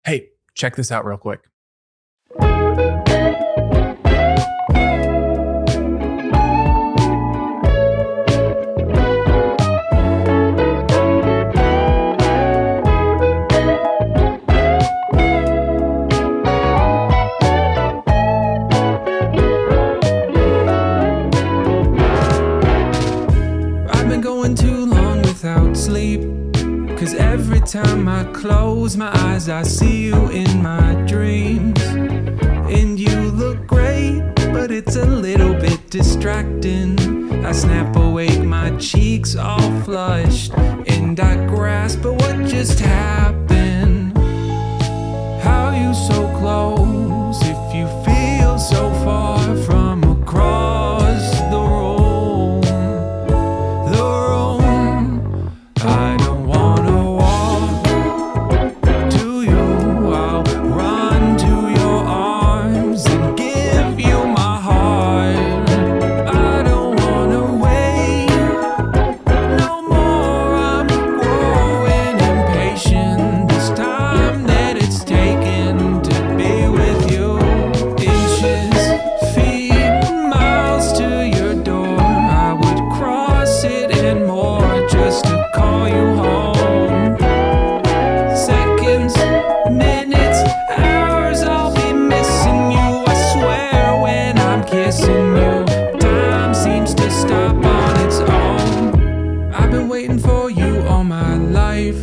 Hey, check this out real quick. I've been going too long without sleep, 'cause every time I close my eyes I see you in my dreams. And you look great, but it's a little bit distracting. I snap awake, my cheeks all flushed, and I grasp at what just happened. How you so close if you feel so far from across the room? The room. I don't wanna walk to you. I'll run to your arms and give you my heart. I don't wanna wait no more. I'm growing impatient. This time that it's taken to be with you. Inches, feet, miles to your door. I would cross it and more just to call you home. Seconds, minutes, hours, I'll be missing you. I swear when I'm kissing you, time seems to stop on its own. I've been waiting for you all my life,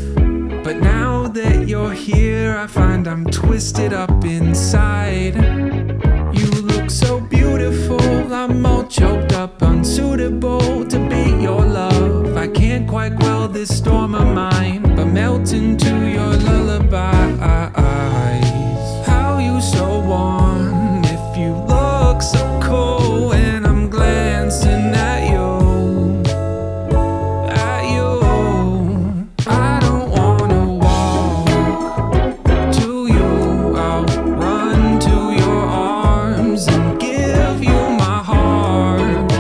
but now that you're here, I find I'm twisted up inside. You look so beautiful, I'm all choked up, unsuitable to be your love. I can't quite quell this storm of mine, but melt into your lullabies. How you so warm if you look so cold when I'm glancing at you. I don't wanna walk to you. I'll run to your arms and give you my heart.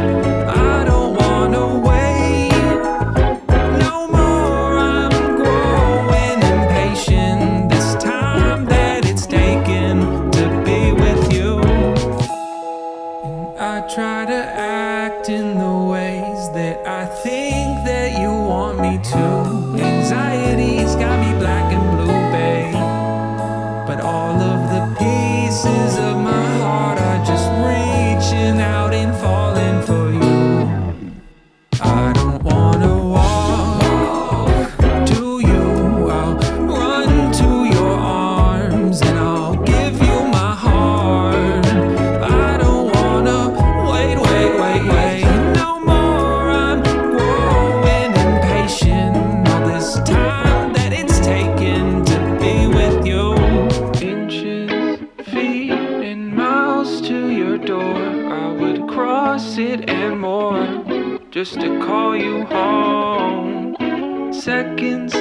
I don't wanna wait no more. I'm growing impatient. This time that it's taken to be with you. And I try to act in the ways that I think that you want me to. Anxiety's got me black and blue, babe. But all of the pieces of my heart are just reaching out and falling for you. I don't wanna walk to you. I'll run to your arms and I'll give you my heart. I don't wanna wait no more. I'm growing impatient. All this time that it's taken to be with you. Inches, feet, and miles to your door. I would cross it and more just to call you home. Seconds,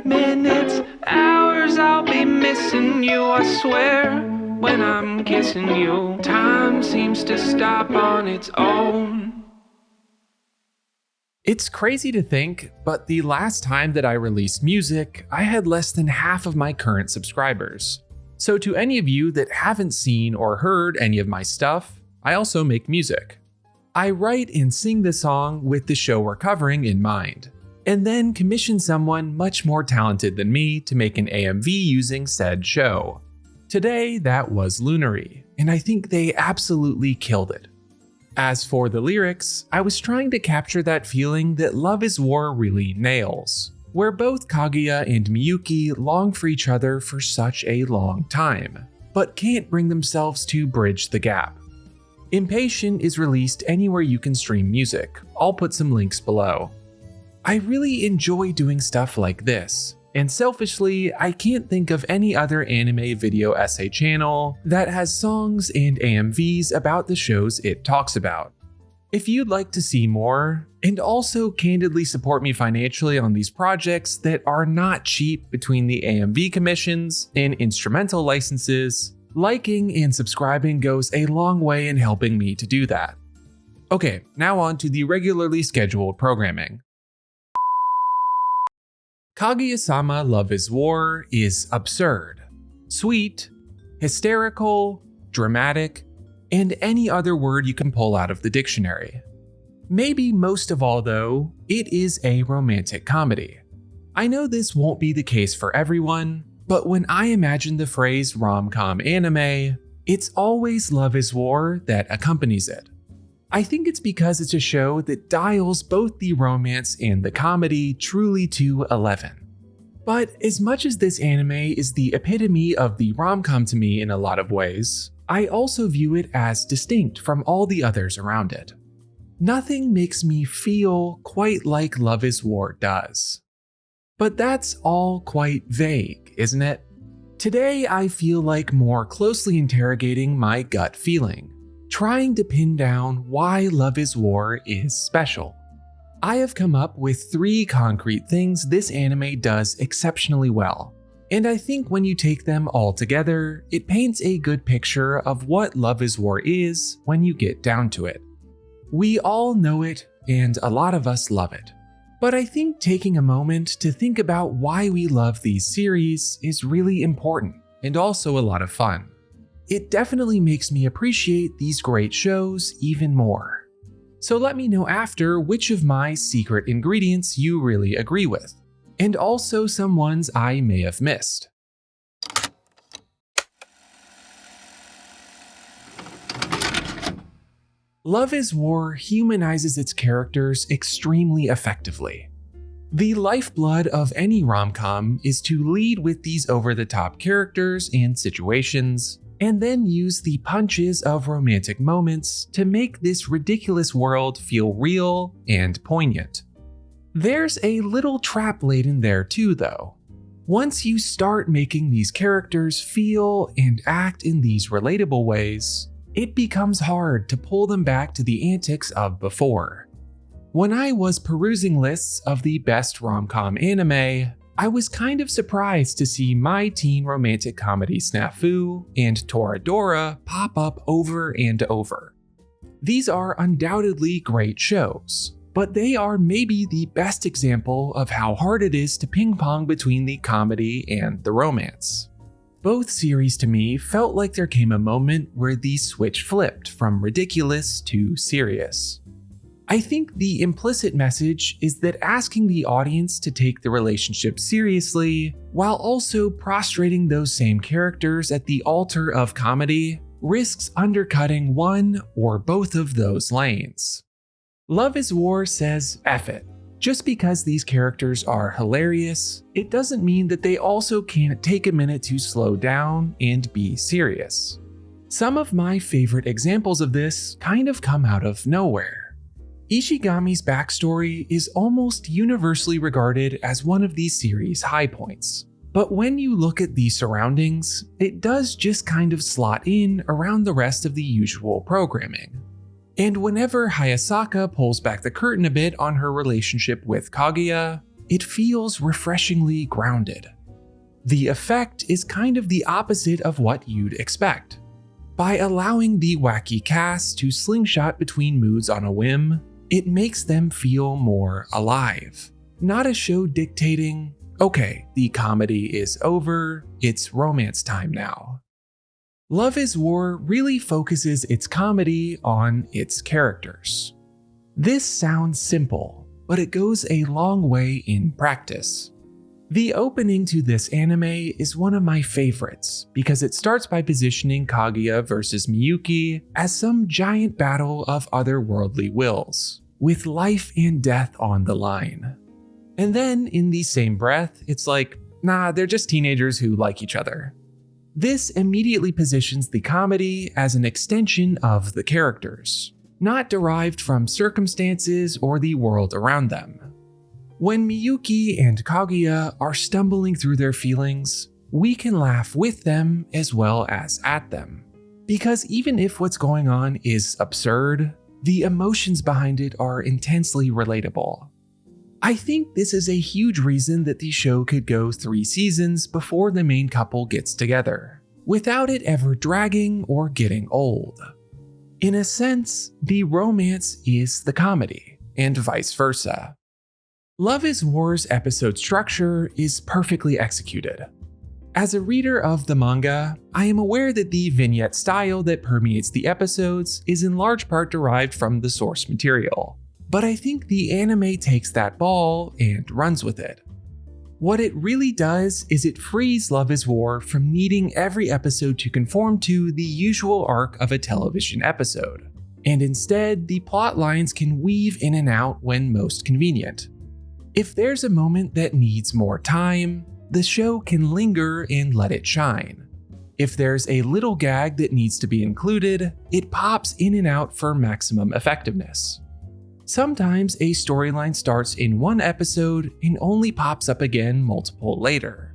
minutes, hours, I'll be missing you. I swear when I'm kissing you, time seems to stop on its own. It's crazy to think, but the last time that I released music, I had less than half of my current subscribers. So to any of you that haven't seen or heard any of my stuff, I also make music. I write and sing the song with the show we're covering in mind, and then commission someone much more talented than me to make an AMV using said show. Today, that was Lunary, and I think they absolutely killed it. As for the lyrics, I was trying to capture that feeling that Love is War really nails, where both Kaguya and Miyuki long for each other for such a long time, but can't bring themselves to bridge the gap. Impatient is released anywhere you can stream music. I'll put some links below. I really enjoy doing stuff like this, and selfishly, I can't think of any other anime video essay channel that has songs and AMVs about the shows it talks about. If you'd like to see more, and also candidly support me financially on these projects that are not cheap between the AMV commissions and instrumental licenses, liking and subscribing goes a long way in helping me to do that. Okay, now on to the regularly scheduled programming. Kaguya-sama Love is War is absurd. sweet, hysterical, dramatic, and any other word you can pull out of the dictionary. Maybe most of all though, it is a romantic comedy. I know this won't be the case for everyone, but when I imagine the phrase rom-com anime, it's always love is war that accompanies it. I think it's because it's a show that dials both the romance and the comedy truly to 11. But as much as this anime is the epitome of the rom-com to me in a lot of ways, I also view it as distinct from all the others around it. Nothing makes me feel quite like Love is War does. But that's all quite vague, isn't it? Today I feel like more closely interrogating my gut feeling, trying to pin down why Love is War is special. I have come up with 3 concrete things this anime does exceptionally well, and I think when you take them all together, it paints a good picture of what Love is War is when you get down to it. We all know it, and a lot of us love it. But I think taking a moment to think about why we love these series is really important, and also a lot of fun. It definitely makes me appreciate these great shows even more. So let me know after which of my secret ingredients you really agree with, and also some ones I may have missed. Love is War humanizes its characters extremely effectively. The lifeblood of any rom-com is to lead with these over-the-top characters and situations, and then use the punches of romantic moments to make this ridiculous world feel real and poignant. There's a little trap laid in there too, though. Once you start making these characters feel and act in these relatable ways, it becomes hard to pull them back to the antics of before. When I was perusing lists of the best rom-com anime, I was kind of surprised to see My Teen Romantic Comedy Snafu and Toradora pop up over and over. These are undoubtedly great shows, but they are maybe the best example of how hard it is to ping-pong between the comedy and the romance. Both series to me felt like there came a moment where the switch flipped from ridiculous to serious. I think the implicit message is that asking the audience to take the relationship seriously, while also prostrating those same characters at the altar of comedy, risks undercutting one or both of those lanes. Love is War says F it. Just because these characters are hilarious, it doesn't mean that they also can't take a minute to slow down and be serious. Some of my favorite examples of this kind of come out of nowhere. Ishigami's backstory is almost universally regarded as one of these series' high points. But when you look at the surroundings, it does just kind of slot in around the rest of the usual programming. And whenever Hayasaka pulls back the curtain a bit on her relationship with Kaguya, it feels refreshingly grounded. The effect is kind of the opposite of what you'd expect. By allowing the wacky cast to slingshot between moods on a whim, it makes them feel more alive. Not a show dictating, okay, the comedy is over, it's romance time now. Love is War really focuses its comedy on its characters. This sounds simple, but it goes a long way in practice. The opening to this anime is one of my favorites because it starts by positioning Kaguya versus Miyuki as some giant battle of otherworldly wills, with life and death on the line. And then in the same breath, it's like, nah, they're just teenagers who like each other. This immediately positions the comedy as an extension of the characters, not derived from circumstances or the world around them. When Miyuki and Kaguya are stumbling through their feelings, we can laugh with them as well as at them. Because even if what's going on is absurd, the emotions behind it are intensely relatable. I think this is a huge reason that the show could go 3 seasons before the main couple gets together, without it ever dragging or getting old. In a sense, the romance is the comedy, and vice versa. Love is War's episode structure is perfectly executed. As a reader of the manga, I am aware that the vignette style that permeates the episodes is in large part derived from the source material, but I think the anime takes that ball and runs with it. What it really does is it frees Love is War from needing every episode to conform to the usual arc of a television episode, and instead the plot lines can weave in and out when most convenient. If there's a moment that needs more time, the show can linger and let it shine. If there's a little gag that needs to be included, it pops in and out for maximum effectiveness. Sometimes a storyline starts in one episode and only pops up again multiple later.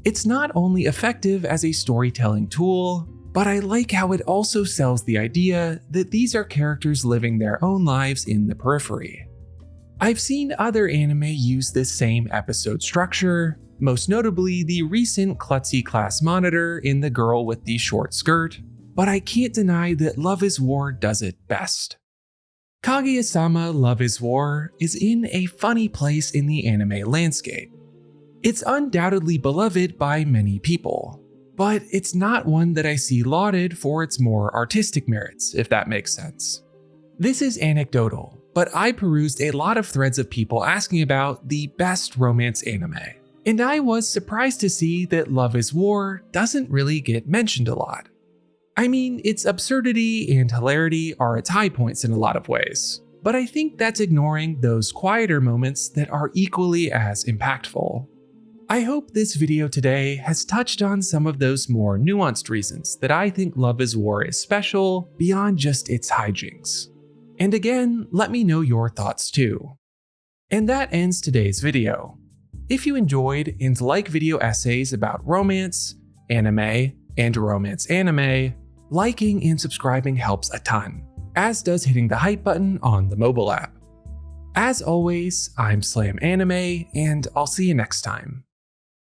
It's not only effective as a storytelling tool, but I like how it also sells the idea that these are characters living their own lives in the periphery. I've seen other anime use this same episode structure, most notably the recent klutzy class monitor in The Girl with the Short Skirt, but I can't deny that Love is War does it best. Kaguya-sama Love is War is in a funny place in the anime landscape. It's undoubtedly beloved by many people, but it's not one that I see lauded for its more artistic merits, if that makes sense. This is anecdotal, but I perused a lot of threads of people asking about the best romance anime, and I was surprised to see that Love is War doesn't really get mentioned a lot. I mean, its absurdity and hilarity are its high points in a lot of ways, but I think that's ignoring those quieter moments that are equally as impactful. I hope this video today has touched on some of those more nuanced reasons that I think Love is War is special beyond just its hijinks. And again, let me know your thoughts too. And that ends today's video. If you enjoyed and like video essays about romance, anime, and romance anime, liking and subscribing helps a ton, as does hitting the hype button on the mobile app. As always, I'm Slam Anime, and I'll see you next time.